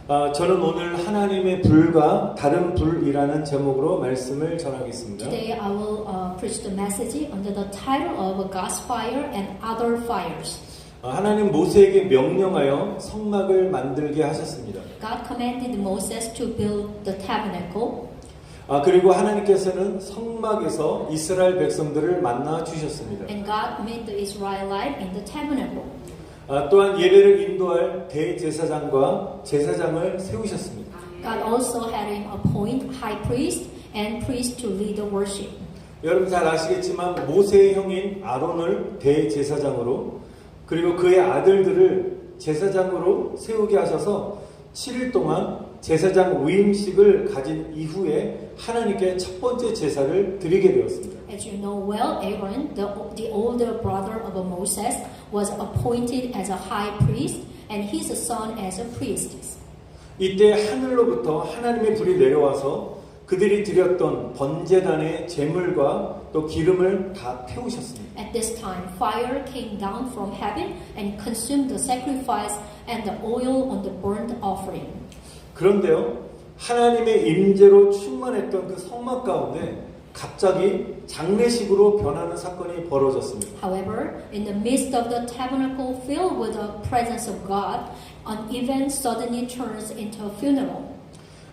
저는 오늘 하나님의 불과 다른 불이라는 제목으로 말씀을 전하겠습니다. Today I will preach the message under the title of God's fire and other fires. 하나님 모세에게 명령하여 성막을 만들게 하셨습니다. God commanded Moses to build the tabernacle. 그리고 하나님께서는 성막에서 이스라엘 백성들을 만나 주셨습니다. And God made the Israelite in the tabernacle. 또한 예배를 인도할 대제사장과 제사장을 세우셨습니다. God also had him appoint high priest and priest to lead the worship. 여러분 잘 아시겠지만 모세의 형인 아론을 대제사장으로 그리고 그의 아들들을 제사장으로 세우게 하셔서 7일 동안 제사장 위임식을 가진 이후에 하나님께 첫 번째 제사를 드리게 되었습니다. As you know well, Aaron, the older brother of Moses, was appointed as a high priest and his son as a priest. 이때 하늘로부터 하나님의 불이 내려와서 그들이 드렸던 번제단의 제물과 또 기름을 다 태우셨습니다. At this time, fire came down from heaven and consumed the sacrifice and the oil on the burnt offering. 그런데요, 하나님의 임재로 충만했던 그 성막 가운데 갑자기 장례식으로 변하는 사건이 벌어졌습니다. However, in the midst of the tabernacle filled with the presence of God, an event suddenly turns into a funeral.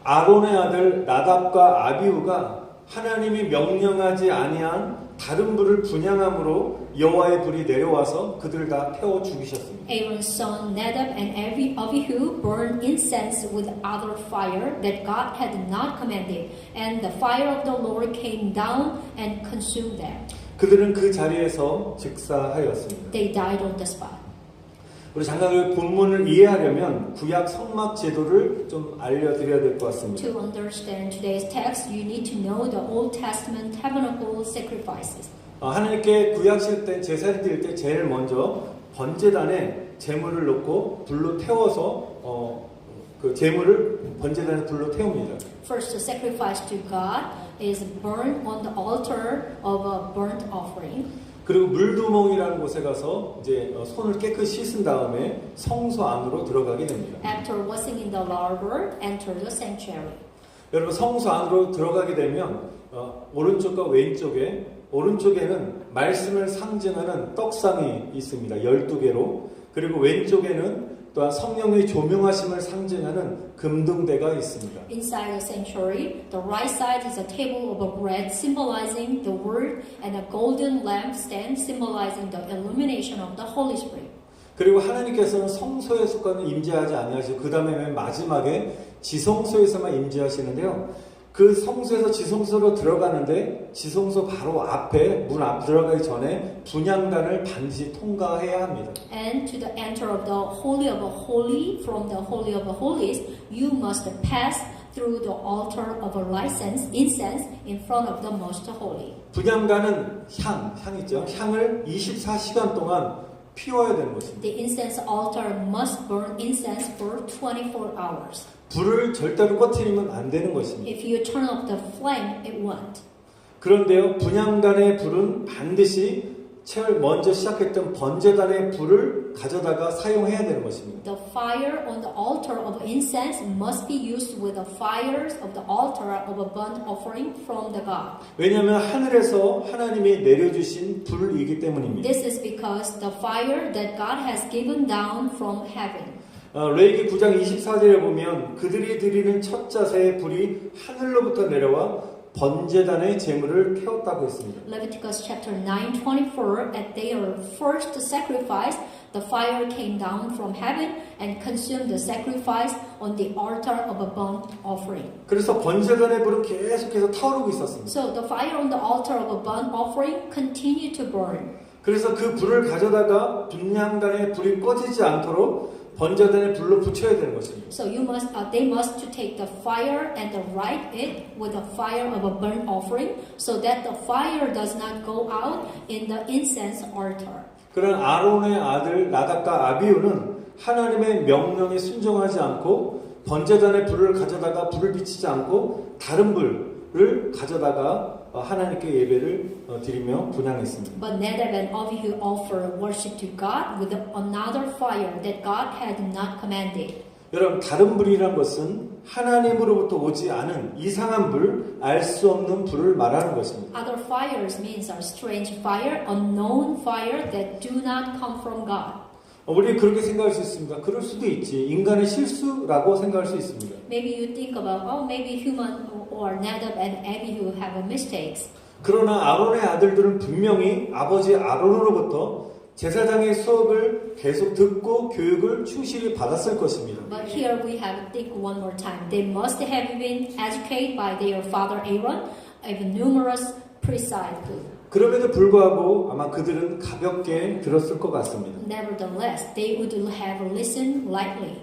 아론의 아들 나답과 아비후가 하나님이 명령하지 아니한 다른 불을 분향함으로 여호와의 불이 내려와서 그들을 다 태워 죽이셨습니다. Aaron's son Nadab and Abihu burned incense with other fire that God had not commanded, and the fire of the Lord came down and consumed them. 그들은 그 자리에서 즉사하였습니다. They died on the spot. 우리 잠깐 본문을 이해하려면 구약 성막 제도를 좀 알려드려야 될 것 같습니다. To understand today's text, you need to know the Old Testament tabernacle sacrifices. 하나님께 구약실 때 제사를 드릴 때 제일 먼저 번제단에 제물을 넣고 불로 태워서 그 제물을 번제단에 불로 태웁니다. First, the sacrifice to God is burned on the altar of a burnt offering. 그리고 물두멍이라는 곳에 가서 이제 손을 깨끗이 씻은 다음에 성소 안으로 들어가게 됩니다. After washing in the laver, enter the sanctuary. 여러분 성소 안으로 들어가게 되면 오른쪽과 왼쪽에 오른쪽에는 말씀을 상징하는 떡상이 있습니다. 12개로. 그리고 왼쪽에는 또한 성령의 조명하심을 상징하는 금등대가 있습니다. Inside the sanctuary, the right side is a table of bread symbolizing the word and a golden lampstand symbolizing the illumination of the Holy Spirit. 그리고 하나님께서는 성소에서까지는 임재하지 아니하시고 그 다음에 맨 마지막에 지성소에서만 임재하시는데요. 그 성소에서 지성소로 들어가는데 지성소 바로 앞에 문 앞 들어가기 전에 분향단을 반드시 통과해야 합니다. And to the enter of the Holy of a Holy, from the Holy of the Holies, you must pass through the altar of a incense in front of the Most Holy. 분향단은 향 있죠. 향을 24시간 동안 피워야 되는 것입니다. The incense altar must burn incense for 24 hours. 불을 절대로 꺼트리면 안 되는 것입니다. If you turn off the flame, it won't. 그런데요, 분향단의 불은 반드시 제일 먼저 시작했던 번제단의 불을 가져다가 사용해야 되는 것입니다. The fire on the altar of incense must be used with the fires of the altar of a burnt offering from the God. 왜냐하면 하늘에서 하나님이 내려주신 불이기 때문입니다. This is because the fire that God has given down from heaven. 레위기 9장 24절에 보면 그들이 드리는 첫 자세의 불이 하늘로부터 내려와 번제단의 제물을 태웠다고 했습니다. Leviticus chapter 9:24, at their first sacrifice, the fire came down from heaven and consumed the sacrifice on the altar of a burnt offering. 그래서 번제단의 불은 계속해서 타오르고 있었습니다. So the fire on the altar of a burnt offering continued to burn. 그래서 그 불을 가져다가 분향단의 불이 꺼지지 않도록 번제단의 불로 붙여야 되는 것입니다. So they must to take the fire and light it with the fire of a burnt offering, so that the fire does not go out in the incense altar. 그런 아론의 아들 나답과 아비후는 하나님의 명령에 순종하지 않고 번제단의 불을 가져다가 불을 비치지 않고 다른 불을 가져다가 하나님께 예배를 드리며 분향했습니다. But Nadab and Abihu offered worship to God with another fire that God had not commanded. 여러분 다른 불이란 것은 하나님으로부터 오지 않은 이상한 불, 알 수 없는 불을 말하는 것입니다. Other fires means a strange fire, unknown fire that do not come from God. 우리 그렇게 생각할 수 있습니다. 그럴 수도 있지. 인간의 실수라고 생각할 수 있습니다. Maybe you think about, oh, maybe human or Nadab and Abihu have mistakes. 그러나 아론의 아들들은 분명히 아버지 아론으로부터 제사장의 수업을 계속 듣고 교육을 충실히 받았을 것입니다. But here we have to think one more time. They must have been educated by their father Aaron of numerous precepts. 그럼에도 불구하고 아마 그들은 가볍게 들었을 것 같습니다. Nevertheless, they would have listened lightly.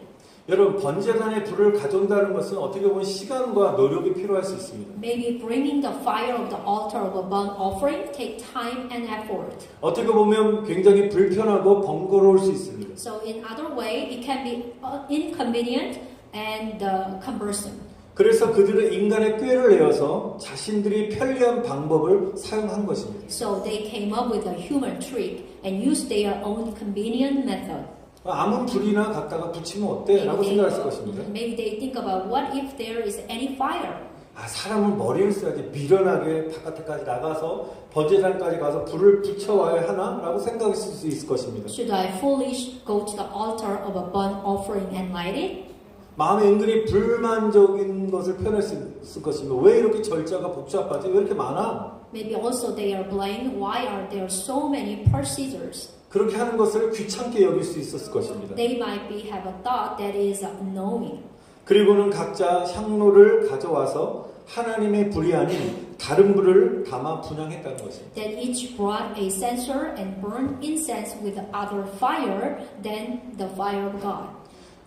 여러분 번제단에 불을 가져온다는 것은 어떻게 보면 시간과 노력이 필요할 수 있습니다. Maybe bringing the fire of the altar of a burnt offering take time and effort. 어떻게 보면 굉장히 불편하고 번거로울 수 있습니다. So in other way, it can be inconvenient and cumbersome. 그래서 그들은 인간의 꾀를 내어서 자신들이 편리한 방법을 사용한 것입니다. So they came up with a human trick and used their own convenient method. 아무 불이나 갖다가 붙이면 어때? 라고 생각했을 것입니다. Maybe they think about what if there is any fire? 사람은 머리를 써야지 미련하게 바깥에까지 나가서 번제단까지 가서 불을 붙여와야 하나? 라고 생각했을 수 있을 것입니다. Should I foolish go to the altar of a burnt offering and light it? 마음에 은근히 불만적인 것을 표현했을 것입니다. 왜 이렇게 절차가 복잡하지? 왜 이렇게 많아? Maybe also they are blamed. Why are there so many procedures? 그렇게 하는 것을 귀찮게 여길 수 있었을 것입니다. They might be have a thought that is knowing. 그리고는 각자 향로를 가져와서 하나님의 불이 아닌 다른 불을 담아 분향했다는 것입니다. That each brought a censer and burned incense with other fire than the fire of God.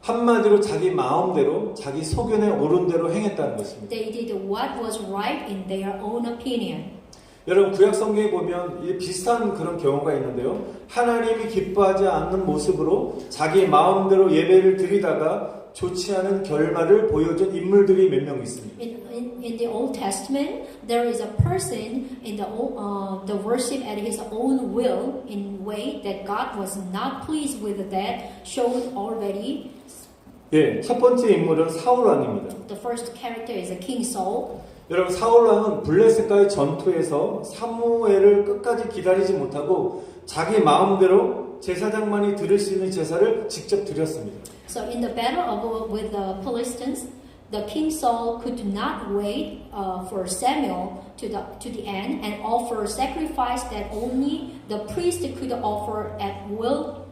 한마디로 자기 마음대로 자기 소견에 옳은 대로 행했다는 것입니다. They did what was right in their own opinion. 여러분 구약 성경에 보면 비슷한 그런 경우가 있는데요. 하나님이 기뻐하지 않는 모습으로 자기 마음대로 예배를 드리다가 좋지 않은 결말을 보여준 인물들이 몇 명 있습니다. In the Old Testament, there is a person in the worship at his own will in a way that God was not pleased with that showed already. 예, 첫 번째 인물은 사울 왕입니다. The first character is King Saul. 여러분 사울 왕은 블레셋과의 전투에서 사무엘을 끝까지 기다리지 못하고 자기 마음대로 제사장만이 드릴 수 있는 제사를 직접 드렸습니다. So in the battle with the Philistines, the King Saul could not wait for Samuel to the end and offer sacrifice that only the priest could offer at will.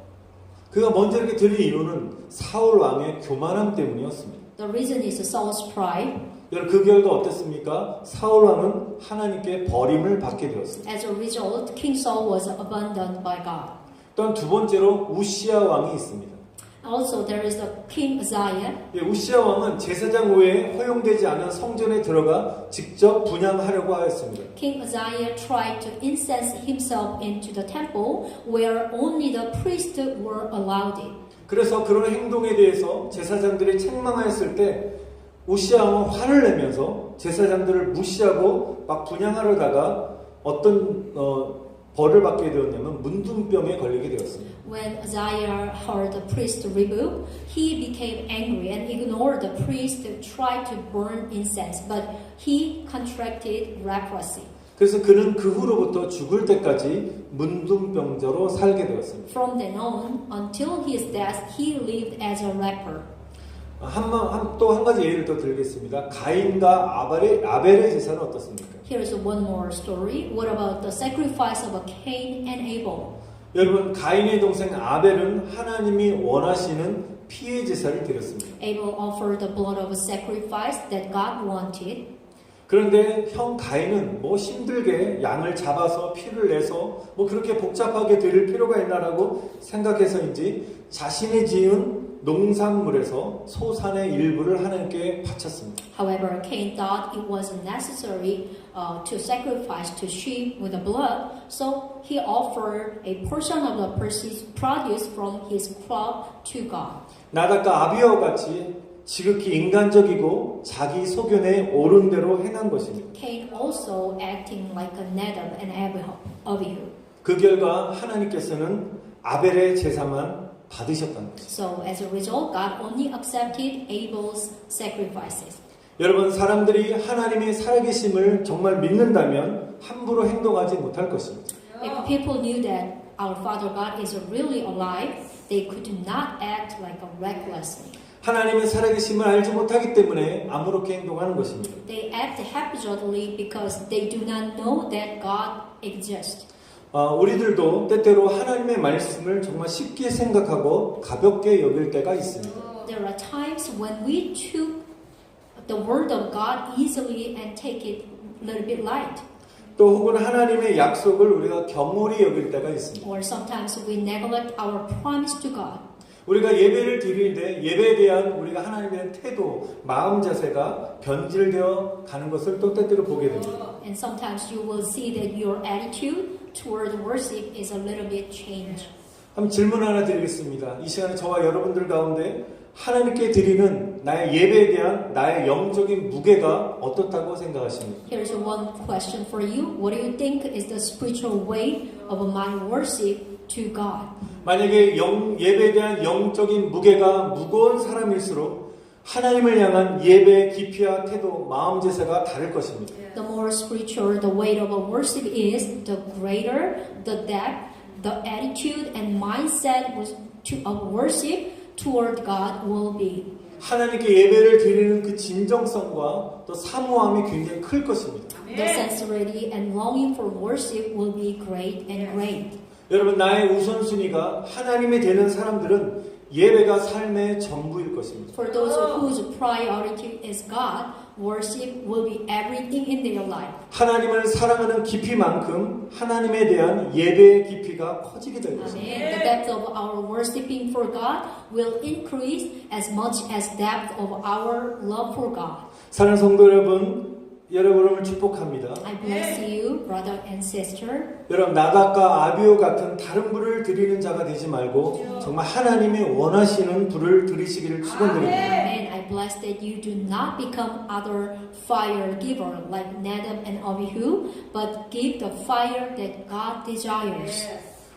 그가 먼저 이렇게 드린 이유는 사울 왕의 교만함 때문이었습니다. The reason is Saul's pride. 여러분 그 결과 어땠습니까? 사울 왕은 하나님께 버림을 받게 되었습니다. As a result, King Saul was abandoned by God. 또한 두 번째로 우시아 왕이 있습니다. Also, there is the King Uzziah. 우시아 왕은 제사장 외에 허용되지 않은 성전에 들어가 직접 분향하려고 하였습니다. King Uzziah tried to incense himself into the temple where only the priests were allowed it. 그래서 그런 행동에 대해서 제사장들이 책망하였을 때 우시아 왕은 화를 내면서 제사장들을 무시하고 막 분향하려다가 어떤 벌을 받게 되었냐면 문둥병에 걸리게 되었습니다. When Uzziah heard the priest rebuke, he became angry and ignored the priest to try to burn incense, but he contracted leprosy. 그래서 그는 그 후로부터 죽을 때까지 문둥병자로 살게 되었습니다. From then on, until his death, he lived as a leper. 또 한 가지 예를 더 들겠습니다. 가인과 아벨의 제사는 어떻습니까? Here's one more story. What about the sacrifice of Cain and Abel? 여러분 가인의 동생 아벨은 하나님이 원하시는 피의 제사를 드렸습니다. Abel offered the blood of a sacrifice that God wanted. 그런데 형 가인은 힘들게 양을 잡아서 피를 내서 그렇게 복잡하게 드릴 필요가 있나라고 생각해서인지 자신이 지은 농산물에서 소산의 일부를 하나님께 바쳤습니다. However, Cain thought it wasn't necessary to sacrifice to sheep with the blood, so he offered a portion of the produce from his crop to God. 나답과 아비아와 같이 지극히 인간적이고 자기 소견에 옳은 대로 행한 것입니다. Cain also acting like a Nadab and Abihu. 그 결과 하나님께서는 아벨의 제사만 받으셨다는 것입니다. So as a result, God only accepted Abel's sacrifices. 여러분, 사람들이 하나님의 살아계심을 정말 믿는다면 함부로 행동하지 못할 것입니다. If people knew that our Father God is really alive, they could not act like a recklessly. 하나님의 살아계심을 알지 못하기 때문에 아무렇게 행동하는 것입니다. They act haphazardly because they do not know that God exists. 우리들도 때때로 하나님의 말씀을 정말 쉽게 생각하고 가볍게 여길 때가 있습니다. There are times when we took the word of God easily and take it a little bit light. 또 혹은 하나님의 약속을 우리가 경홀히 여길 때가 있습니다. Or sometimes we neglect our promise to God. 우리가 예배를 드리는데 예배에 대한 우리가 하나님에 대한 태도, 마음 자세가 변질되어 가는 것을 또 때때로 보게 됩니다. And sometimes you will see that your attitude toward worship is a little bit changed. 한번 질문 하나 드리겠습니다. 이 시간에 저와 여러분들 가운데 하나님께 드리는 나의 예배에 대한 나의 영적인 무게가 어떻다고 생각하십니까? Here's one question for you. What do you think is the spiritual weight of my worship to God? 만약에 예배에 대한 영적인 무게가 무거운 사람일수록 하나님을 향한 예배의 깊이와 태도, 마음 자세가 다를 것입니다. The more spiritual the weight of a worship is, the greater the depth, the attitude and mindset of worship toward God will be. 하나님께 예배를 드리는 그 진정성과 또 사모함이 굉장히 클 것입니다. The sincerity and longing for worship will be great and great. 여러분, 나의 우선순위가 하나님이 되는 사람들은 예배가 삶의 전부일 것입니다. For those whose priority is God, worship will be everything in their life. 하나님을 사랑하는 깊이만큼 하나님에 대한 예배의 깊이가 커지게 될 것입니다. Amen. The depth of our worshiping for God will increase as much as depth of our love for God. 사랑하는 성도 여러분을 축복합니다. I bless you, brother and sister. 여러분, 나답과 아비오 같은 다른 불을 드리는 자가 되지 말고 정말 하나님이 원하시는 불을 드리시기를 축원드립니다. Amen. I bless that you do not become other fire giver like Nadab and Abihu, but give the fire that God desires.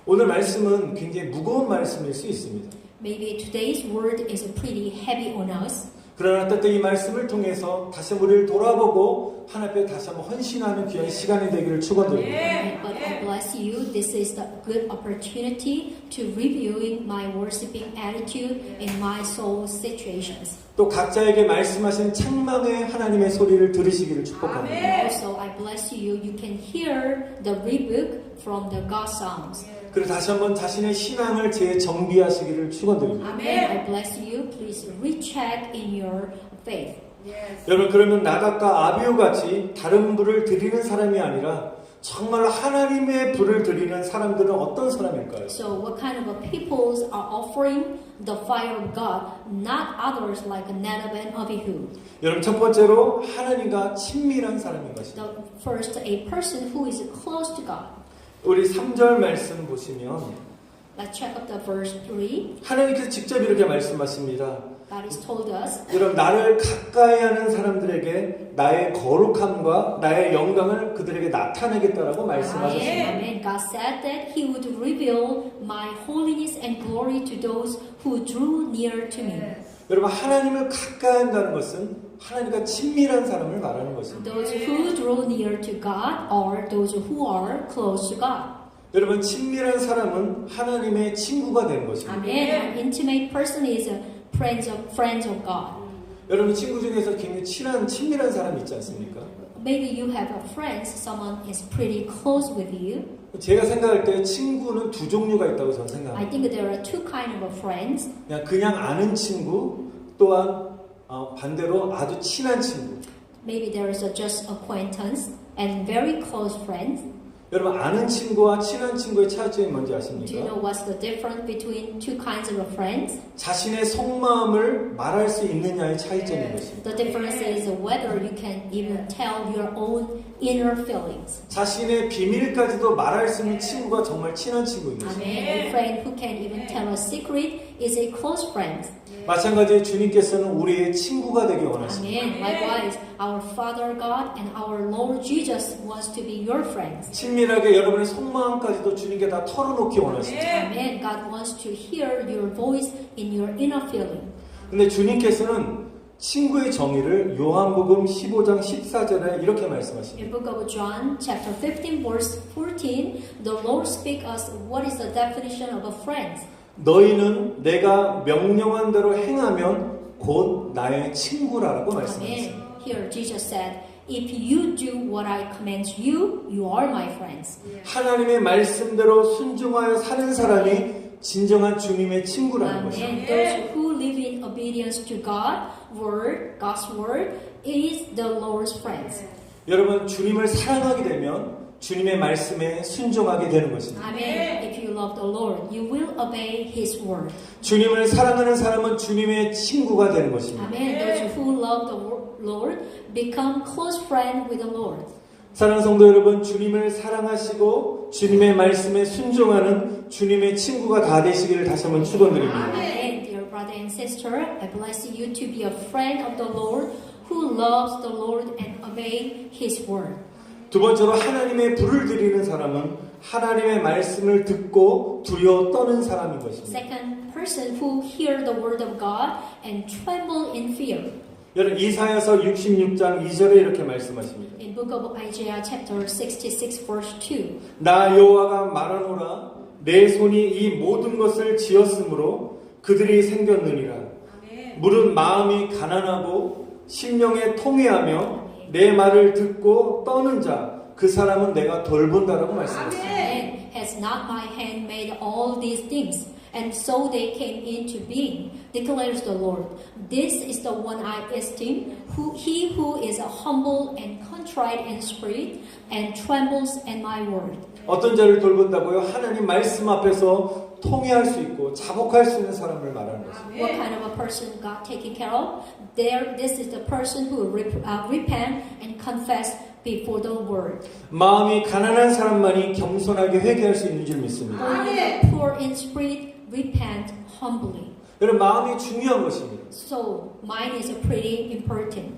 오늘 말씀은 굉장히 무거운 말씀일 수 있습니다. Maybe today's word is pretty heavy on us. 그러나 때때 이 말씀을 통해서 다시 우리를 돌아보고 하나님께 다시 한번 헌신하는 귀한 시간이 되기를 축원드립니다. But I bless you. This is the good opportunity to reviewing my worshiping attitude in my soul situations. 또 각자에게 말씀하신 책망의 하나님의 소리를 들으시기를 축복합니다. Also, I bless you. You can hear the rebuke from the God songs. 그리고 다시 한번 자신의 신앙을 재정비하시기를 축원드립니다. Amen. I bless you. Please recheck in your faith. 여러분, 그러면 나답과 아비오 같이 다른 불을 드리는 사람이 아니라 정말 하나님의 불을 드리는 사람들은 어떤 사람일까요? So, what kind of peoples are offering the fire of God, not others like Nadab and Abihu? 여러분, 첫 번째로 하나님과 친밀한 사람인 것입니다. The first, a person who is close to God. 우리 3절 말씀 보시면 Let's check out the verse 3. 하나님께서 직접 이렇게 말씀하십니다. God has told us, 여러분, 나를 가까이 하는 사람들에게 나의 거룩함과 나의 영광을 그들에게 나타내겠다라고 말씀하셨습니다. Amen. God said that He would reveal my holiness and glory to those who drew near to me. 여러분, 하나님을 가까이 한다는 것은 하나님과 친밀한 사람을 말하는 것입니다. Those who draw near to God are those who are close to God. 여러분, 친밀한 사람은 하나님의 친구가 되는 것입니다. Amen. An intimate person is a friends of God. 여러분, 친구 중에서 굉장히 친밀한 사람이 있지 않습니까? Maybe you have a friend, someone is pretty close with you. 제가 생각할 때 친구는 두 종류가 있다고 저는 I 생각합니다. think there are two kinds of friends. 그냥 아는 친구, 또한 반대로 아주 친한 친구. Maybe there is a just acquaintance and very close friends. 여러분, 아는 친구와 친한 친구의 차이점이 뭔지 Do you 아십니까? know what's the difference between two kinds of friends? 자신의 속마음을 말할 수 있느냐의 차이점인 것입니다. The difference is whether you can even tell your own inner feelings. 자신의 비밀까지도 말할 수 있는 친구가 정말 친한 친구인 것입니다. Amen. A friend who can even tell a secret is a close friend. 마찬가지로 주님께서는 우리의 친구가 되길 원하십니다. Amen. Likewise, our Father God and our Lord Jesus wants to be your friends. 친밀한 은밀하게 여러분의 속마음까지도 주님께 다 털어놓기 원하십니다. Amen. God wants to hear your voice in your inner feeling. 근데 주님께서는 친구의 정의를 요한복음 15장 14절에 이렇게 말씀하십니다. In book of John, chapter 15, verse 14, the Lord speaks us what is the definition of a friend. 너희는 내가 명령한 대로 행하면 곧 나의 친구라고 말씀하셨습니다. Amen. Here Jesus said, if you do what I command you, you are my friends. 하나님의 말씀대로 순종하여 사는 사람이 진정한 주님의 친구라는 것입니다. Amen. Those who live in obedience to God's word, is the Lord's friends. 여러분 주님을 사랑하게 되면 주님의 말씀에 순종하게 되는 것입니다. Amen. If you love the Lord, you will obey His word. 주님을 사랑하는 사람은 주님의 친구가 되는 것입니다. Amen. Those who love the Lord become close friend with the Lord. 사랑하는 성도 여러분, 주님을 사랑하시고 주님의 말씀에 순종하는 주님의 친구가 다 되시기를 다시 한번 축원드립니다. Amen. Dear brother and sister, I bless you to be a friend of the Lord who loves the Lord and obey His word. 두 번째로 하나님의 불을 드리는 사람은 하나님의 말씀을 듣고 두려워 떠는 사람인 것입니다. Second person who hear the word of God and tremble in fear. 여러분 이사야서 66장 2절에 이렇게 말씀하십니다. In book of Isaiah chapter 66 verse 2. 나 여호와가 말하노라 내 손이 이 모든 것을 지었으므로 그들이 생겼느니라. 물은 마음이 가난하고 심령에 통회하며 내 말을 듣고 떠는 자 그 사람은 내가 돌본다라고 말씀하셨습니다. Amen. Has not my hand made all these things, and so they came into being, declares the Lord. This is the one I esteem, he who is humble and contrite in spirit, and trembles at my word. 어떤 자를 돌본다고요? 하나님 말씀 앞에서 통회할 수 있고 자복할 수 있는 사람을 말하는 것입니다. What kind of a person God taking care of? This is the person who repent and confess before the word. 마음이 가난한 사람만이 겸손하게 회개할 수 있는 줄 믿습니다. Only the poor in spirit repent humbly. 여러분 마음이 중요한 것입니다. So mine is pretty important.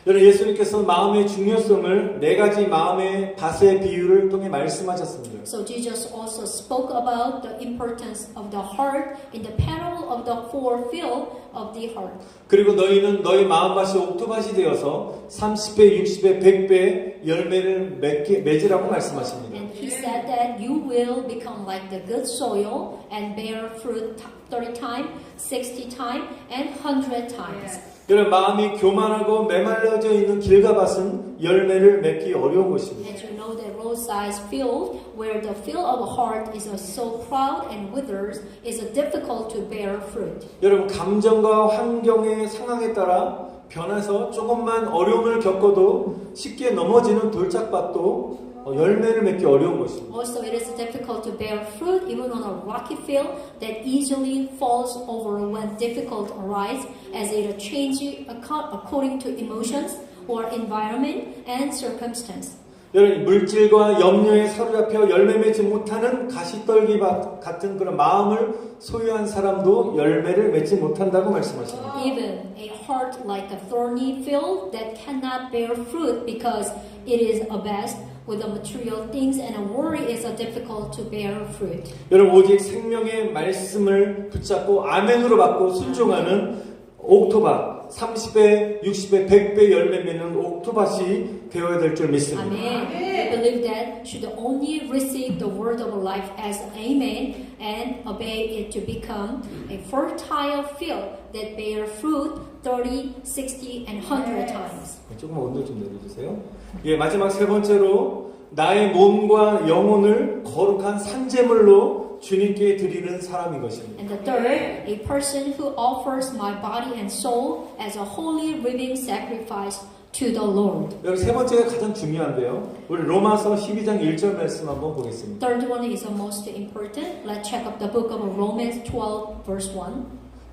여러분 예수님께서 마음의 중요성을 네 가지 마음의 밭의 비유를 통해 말씀하셨습니다. So Jesus also spoke about the importance of the heart in the parable of the four field of the heart. 그리고 너희는 너희 마음밭이 옥토밭이 되어서 30배, 60배, 100배 열매를 맺으라고 말씀하십니다. And he said that you will become like the good soil and bear fruit 30 times, 60 times, and 100 times. 여러분 마음이 교만하고 메말라져 있는 길가밭은 열매를 맺기 어려운 것입니다. As you know, the roadside field, where the field of heart is so proud and withers, is difficult to bear fruit. 여러분 감정과 환경의 상황에 따라 변해서 조금만 어려움을 겪어도 쉽게 넘어지는 돌짝밭도 열매를 맺기 어려운 것입니다. Also, it is difficult to bear fruit even on a rocky field that easily falls over when difficult arise, as it changes according to emotions or environment and circumstance. 여러분 물질과 염려에 사로잡혀 열매 맺지 못하는 가시떨기밭 같은 그런 마음을 소유한 사람도 열매를 맺지 못한다고 말씀하십니다. Even a heart like a thorny field that cannot bear fruit because it is abased with the material things and a worry is difficult to bear fruit. 여러분 오직 생명의 말씀을 붙잡고 아멘으로 받고 순종하는 옥토밭 30배, 60배, 100배 열매 맺는 옥토밭이 되어야 될 줄 믿습니다. Amen. We believe that should only receive the word of life as amen and obey it to become a fertile field that bear fruit 30, 60, and 100 times. 조금만 온도 좀 내려주세요. 예, 마지막 세 번째로 나의 몸과 영혼을 거룩한 산제물로 주님께 드리는 사람인 것입니다. And the third, a person who offers my body and soul as a holy living sacrifice to the Lord. 여러분 세 번째가 가장 중요한데요. 우리 로마서 12장 1절 말씀 한번 보겠습니다. Third one is the most important. Let's check up the book of Romans 12 verse 1.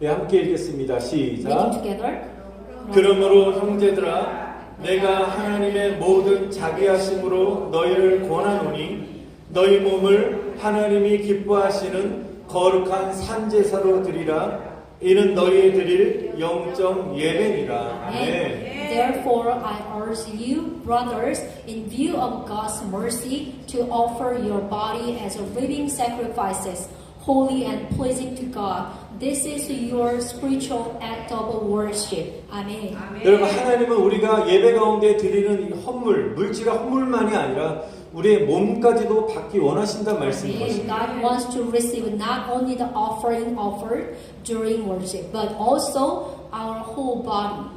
예, 함께 읽겠습니다. 시작. Reading together. 그러므로 형제들아 내가 하나님의 모든 자비하심으로 너희를 권하노니 너희 몸을 하나님이 기뻐하시는 거룩한 산제사로 드리라. 이는 너희의 드릴 영적 예배니라. 아멘. Therefore, I urge you, brothers, in view of God's mercy, to offer your body as a living sacrifices, holy and pleasing to God. This is your spiritual act of worship. Amen. 여러분, 하나님은 우리가 예배 가운데 드리는 이 헌물, 물질과 헌물만이 아니라 우리의 몸까지도 받기 원하신다는 말씀인 Amen. 것입니다. God wants to receive not only the offering offered during worship, but also our whole body.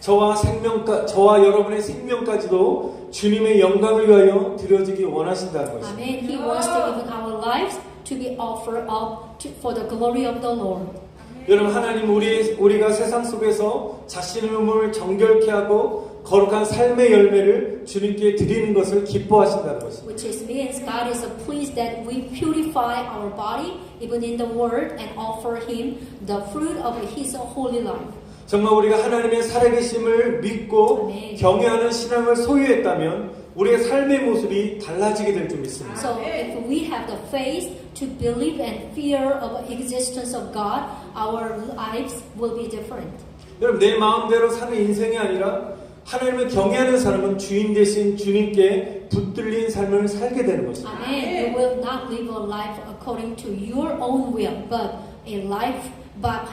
저와 여러분의 생명까지도 주님의 영광을 위하여 드려지기 원하신다는 것입니다. Amen. He wants to give our lives to be offered up for the glory of the Lord. 여러분, 하나님 우리가 세상 속에서 자신의 몸을 정결케 하고 거룩한 삶의 열매를 주님께 드리는 것을 기뻐하신다는 것입니다. Which means God is pleased that we purify our body even in the world and offer Him the fruit of His holy life. 정말 우리가 하나님의 살아계심을 믿고 아멘. 경외하는 신앙을 소유했다면 우리의 삶의 모습이 달라지게 될 줄 믿습니다. So if we have the faith to believe and fear of the existence of God, our lives will be different. 여러분, 내 마음대로 사는 인생이 아니라 하나님을 경외하는 사람은 주인 대신 주님께 붙들린 삶을 살게 되는 것입니다. Amen. You will not live a life according to your own will, but a life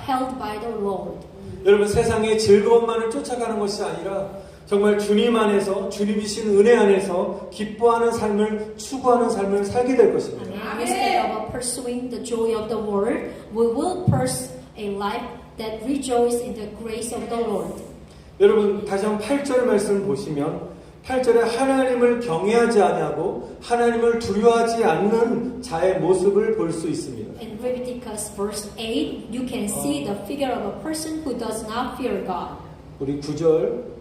held by the Lord. 여러분, 세상의 즐거움만을 쫓아가는 것이 아니라 정말 주님 안에서, 주님이신 은혜 안에서 기뻐하는 삶을 추구하는 삶을 살게 될 것입니다. Amen. Instead of pursuing the joy of the world, we will pursue a life that rejoices in the grace of the Lord. 여러분, 다시 한번 8절 말씀을 보시면 8절에 하나님을 경외하지 아니하고 하나님을 두려워하지 않는 자의 모습을 볼 수 있습니다. In Leviticus verse 8, you can see the figure of a person who does not fear God. 우리 9절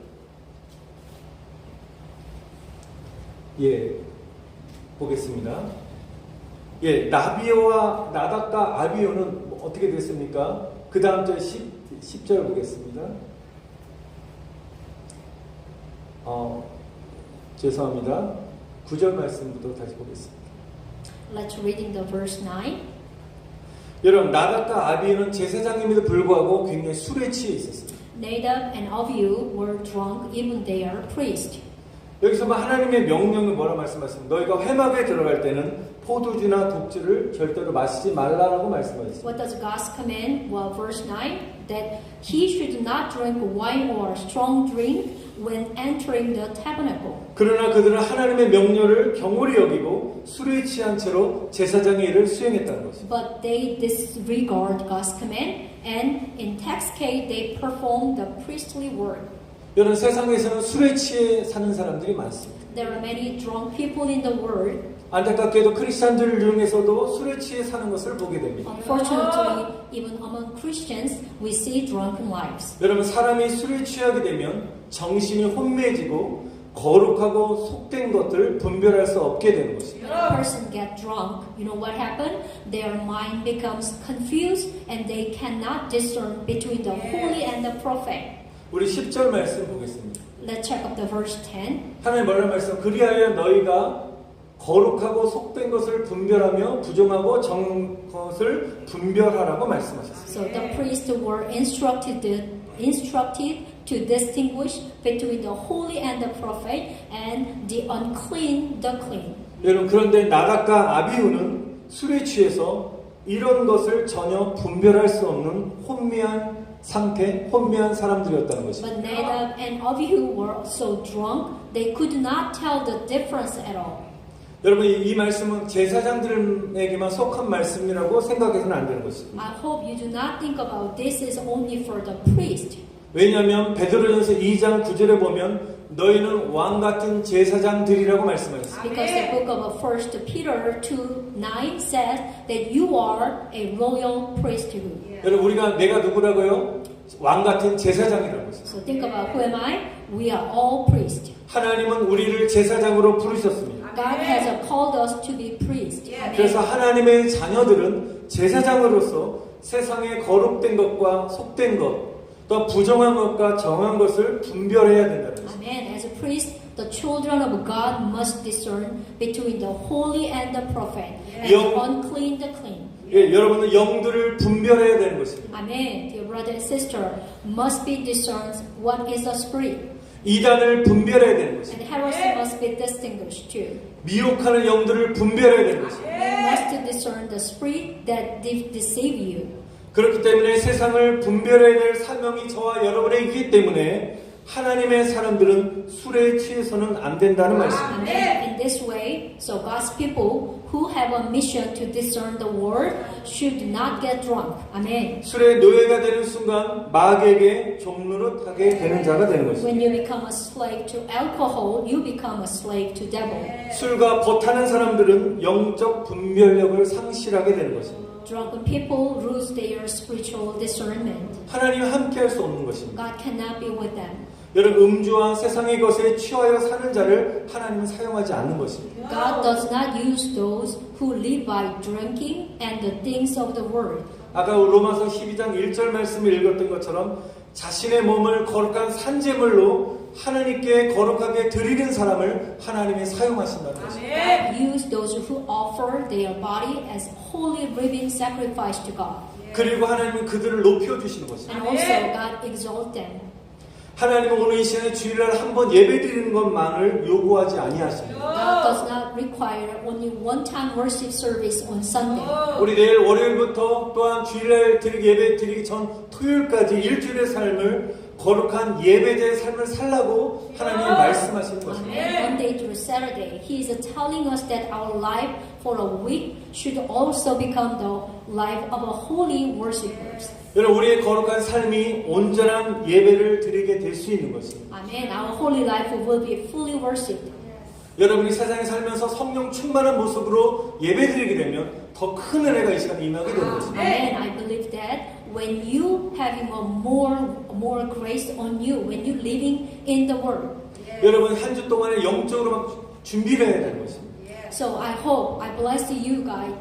보겠습니다. 나비오와 나답과 아비오는 어떻게 됐습니까? 그 다음 절 10절 보겠습니다. 죄송합니다. 9절 말씀부터 다시 보겠습니다. Let's reading the verse 9. 여러분, 나답과 아비오는 제사장임에도 불구하고 굉장히 술에 취해 있었습니다. Nadab and Abihu were drunk, even they are priests. 여기서 하나님의 명령은 뭐라 말씀하십니까? 너희가 회막에 들어갈 때는 포도주나 독주를 절대로 마시지 말라라고 말씀하셨습니다. What does God's command? Well, verse 9, that he should not drink wine or strong drink when entering the tabernacle. 그러나 그들은 하나님의 명령을 경홀히 여기고 술에 취한 채로 제사장의 일을 수행했다는 것입니다. But they disregard God's command and intoxicate they perform the priestly work. 여러분, 세상에서는 술에 취해 사는 사람들이 많습니다. There are many drunk people in the world. 안타깝게도 크리스찬들 중에서도 술에 취해 사는 것을 보게 됩니다. Unfortunately, even among Christians, we see drunken lives. 여러분, 사람이 술에 취하게 되면 정신이 혼미해지고 거룩하고 속된 것들을 분별할 수 없게 되는 것입니다. When a person gets drunk, you know what happens? Their mind becomes confused and they cannot discern between the holy and the profane. 우리 10절 말씀 보겠습니다. Let's check up the verse 10. 하나님 뭐라는 말씀? 그리하여 너희가 거룩하고 속된 것을 분별하며 부정하고 정 것을 분별하라고 말씀하셨습니다. So the priests were instructed to distinguish between the holy and the profane and the unclean, the clean. 여러분, 그런데 나답과 아비후는 술에 취해서 이런 것을 전혀 분별할 수 없는 혼미한 상태, 혼미한 사람들이었다는 것입니다. But Nadab and Abihu were so drunk they could not tell the difference at all. 여러분, 이 말씀은 제사장들에게만 속한 말씀이라고 생각해서는 안 되는 것입니다. I hope you do not think about this is only for the priest. 왜냐하면 베드로전서 2장 9절에 보면 너희는 왕 같은 제사장들이라고 말씀하셨습니다. Because the book of 1 Peter 2:9 says that you are a royal priesthood. 여러분, 내가 누구라고요? 왕 같은 제사장이라고 했습니다. So think about who am I? We are all priests. 하나님은 우리를 제사장으로 부르셨습니다. God has called us to be priests. 그래서 하나님의 자녀들은 제사장으로서 세상의 거룩된 것과 속된 것, 또 부정한 것과 정한 것을 분별해야 된다는 것입니다. Amen. As a priest, the children of God must discern between the holy and the profane, and the unclean, the clean. 예, 여러분은 영들을 분별해야 되는 것입니다. Amen. Dear brother and sister, must be discerned what is the spirit. 이단을 분별해야 되는 것입니다. And heresy must be distinguished too. 미혹하는 영들을 분별해야 되는 것입니다. You must discern the spirit that deceive you. 그렇기 때문에 세상을 분별해야 될 사명이 저와 여러분에 있기 때문에 하나님의 사람들은 술에 취해서는 안 된다는 말씀입니다. Amen. In this way, so God's people who have a mission to discern the word should not get drunk. Amen. 술의 노예가 되는 순간 마귀에게 종노릇하게 되는 자가 되는 것입니다. When you become a slave to alcohol, you become a slave to devil. 술과 버타는 사람들은 영적 분별력을 상실하게 되는 것입니다. Drunken people lose their spiritual discernment. 하나님 함께 할 수 없는 것입니다. God cannot be with them. 여러분 음주와 세상의 것에 취하여 사는 자를 하나님은 사용하지 않는 것입니다. God does not use those who live by drinking and the things of the world. 아까 로마서 12장 1절 말씀을 읽었던 것처럼 자신의 몸을 거룩한 산제물로 하나님께 거룩하게 드리는 사람을 하나님이 사용하신다는 것입니다. God use those who offer their body as holy living sacrifice to God. 그리고 하나님은 그들을 높여주시는 것입니다. And also God exalt them. 하나님은 오늘 이 시간에 주일날 한 번 예배 드리는 것만을 요구하지 아니하십니다. God does not require only one-time worship service on Sunday. 우리 내일 월요일부터 또한 주일날 예배 드리기 전 토요일까지 일주일의 삶을 거룩한 예배자의 삶을 살라고 하나님이 말씀하시는 것입니다. Amen. Monday through Saturday, He is telling us that our life for a week should also become the life of a holy worshippers. 여러분 우리의 거룩한 삶이 온전한 예배를 드리게 될 수 있는 것입니다. Amen. Our holy life will be fully worshipped. 여러분이 세상에 살면서 성령 충만한 모습으로 예배드리게 되면 더 큰 은혜가 이 시간에 임하게 되는 것입니다. Amen. I believe that when you having a more grace on you, when you living in the Word. 여러분 한 주 동안에 영적으로 막 준비를 해야 되는 것입니다. So I hope, I bless you guys,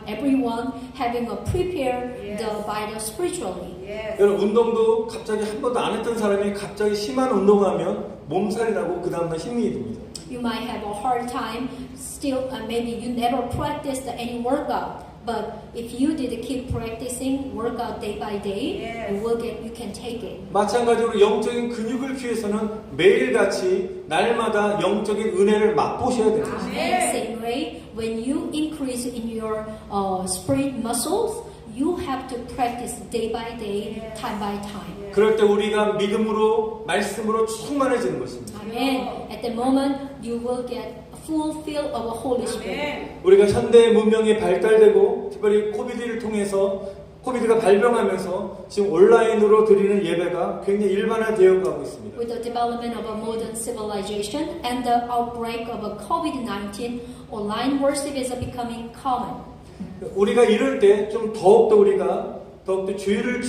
everyone having a prepare the Bible spiritually. 여러분 운동도 갑자기 한 번도 안 했던 사람이 갑자기 심한 운동하면 몸살이 나고 그 다음날 힘이 듭니다. You might have a hard time. Still, maybe you never practiced any workout. But if you did keep practicing workout day by day, you can take it. 마찬가지로 영적인 근육을 위해서는 매일같이 날마다 영적인 은혜를 맛보셔야 됩니다. Same way, when you increase in your spirit muscles, you have to practice day by day, time by time. 그럴 때 우리가 믿음으로 말씀으로 충만해지는 것입니다. Amen. At the moment, you will get full fill of a Holy Spirit. 우리가 현대 문명이 발달되고 특별히 코비드가 발병하면서 지금 온라인으로 드리는 예배가 굉장히 일반화되어 가고 있습니다. With the development of a modern civilization and the outbreak of a COVID-19, online worship is becoming common. 우리가 이럴 때 좀 더욱더 주의를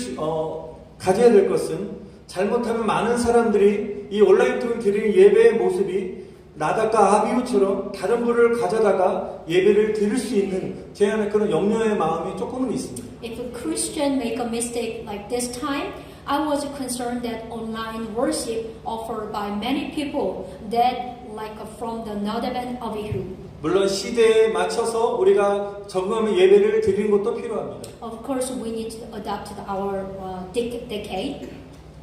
가져야 될 것은 잘못하면 많은 사람들이 이 온라인 통해 드리는 예배의 모습이 나답과 아비후처럼 다른 분을 가져다가 예배를 드릴 수 있는 제 안에 그런 염려의 마음이 조금은 있습니다. If a Christian make a mistake like this time, I was concerned that online worship offered by many people that like from the Nadab and Abihu. 물론 시대에 맞춰서 우리가 적응하며 예배를 드리는 것도 필요합니다. Of course, we need to adapt to our decade.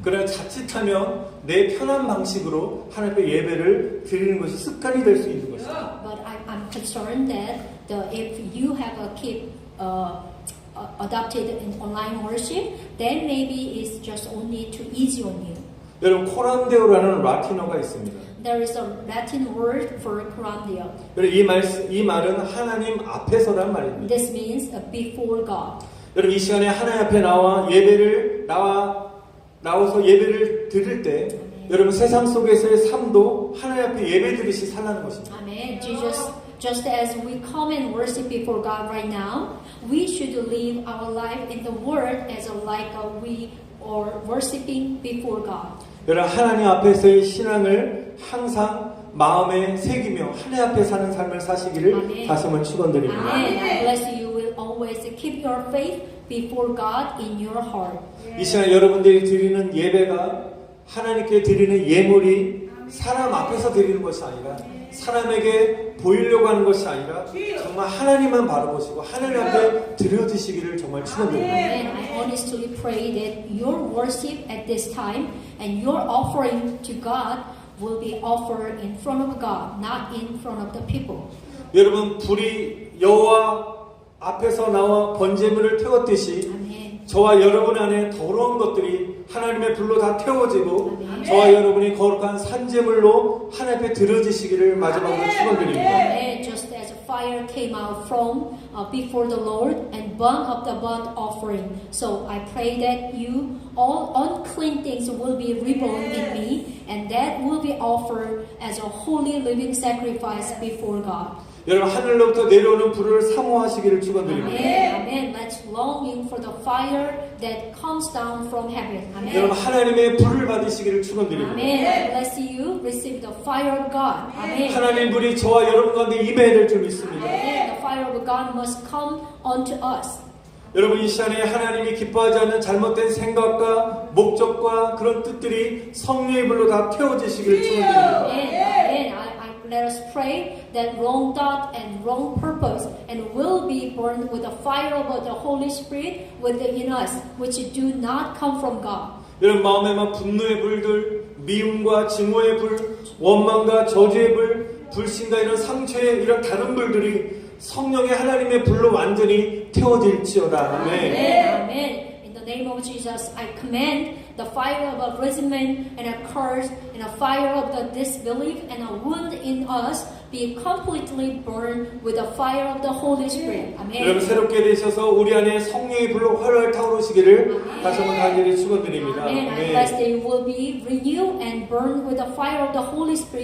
그러나 자칫하면 내 편한 방식으로 하나님께 예배를 드리는 것이 습관이 될 수 있는 것입니다. But I'm concerned that if you have keep adopted in online worship, then maybe it's just only too easy on you. 여러분 코란데오라는 라틴어가 있습니다. There is a Latin word for corandio. 여러분 이 말은 하나님 앞에서란 말입니다. This means before God. 여러분 이 시간에 하나님 앞에 나와서 예배를 드릴 때 여러분 세상 속에서의 삶도 하나님 앞에 예배 드리시 살라는 것입니다. Amen. Just as we come and worship before God right now, we should live our life in the Word as we are worshiping before God. 여러분 하나님 앞에서의 신앙을 항상 마음에 새기며 하나님 앞에 사는 삶을 사시기를 아멘. 다시 한번 축원드립니다. Amen. I bless you will always keep your faith before God in your heart. 이 시간 여러분들이 드리는 예배가 하나님께 드리는 예물이 사람 앞에서 드리는 것이 아니라 사람에게 보이려고 하는 것이 아니라 정말 하나님만 바라보시고 하나님 앞에 드려지시기를 정말 축원드립니다. Amen. I honestly pray that your worship at this time and your offering to God will be offered in front of God, not in front of the people. 여러분 불이 여호와 앞에서 나와 번제물을 태웠듯이 Amen. 저와 여러분 안에 더러운 것들이 하나님의 불로 다 태워지고 아멘. 저와 여러분이 거룩한 산제물로 하나님 앞에 드려지시기를 마지막으로 축원드립니다. Amen. Just as fire came out from before the Lord and burn up the burnt offering. So I pray that you, all unclean things will be reborn in me, and that will be offered as a holy living sacrifice before God. 여러분 하늘로부터 내려오는 불을 사모하시기를 축원드립니다. Amen. Amen. Let's longing for the fire that comes down from heaven. 여러분 Amen. 하나님의 불을 받으시기를 축원드립니다. Amen. I bless you. Receive the fire of God. Amen. 하나님 불이 저와 여러분 가운데 임해야 될 줄 믿습니다. Amen. The fire of God must come unto us. 여러분 이 시간에 하나님이 기뻐하지 않는 잘못된 생각과 목적과 그런 뜻들이 성령의 불로 다 태워지시기를 축원드립니다. Amen. Amen. Let us pray that wrong thought and wrong purpose and will be burned with the fire of the Holy Spirit within us, which do not come from God. 여러분 마음에 막 분노의 불들, 미움과 증오의 불, 원망과 저주의 불, 불신과 이런 상처의 이런 다른 불들이 성령의 하나님의 불로 완전히 태워질지어다. 아멘. Amen. Amen. In the name of Jesus, I command the fire of resentment and a curse and a fire of the disbelief and a wound in us be completely burned with the fire of the Holy Spirit. 여러분 Amen. 새롭게 되셔서 우리 안에 성령의 불로 활활 타오르시기를 다시 한번 간절히 축원드립니다. Amen. I 아멘. bless that you will be renewed and burned with the fire of the Holy Spirit.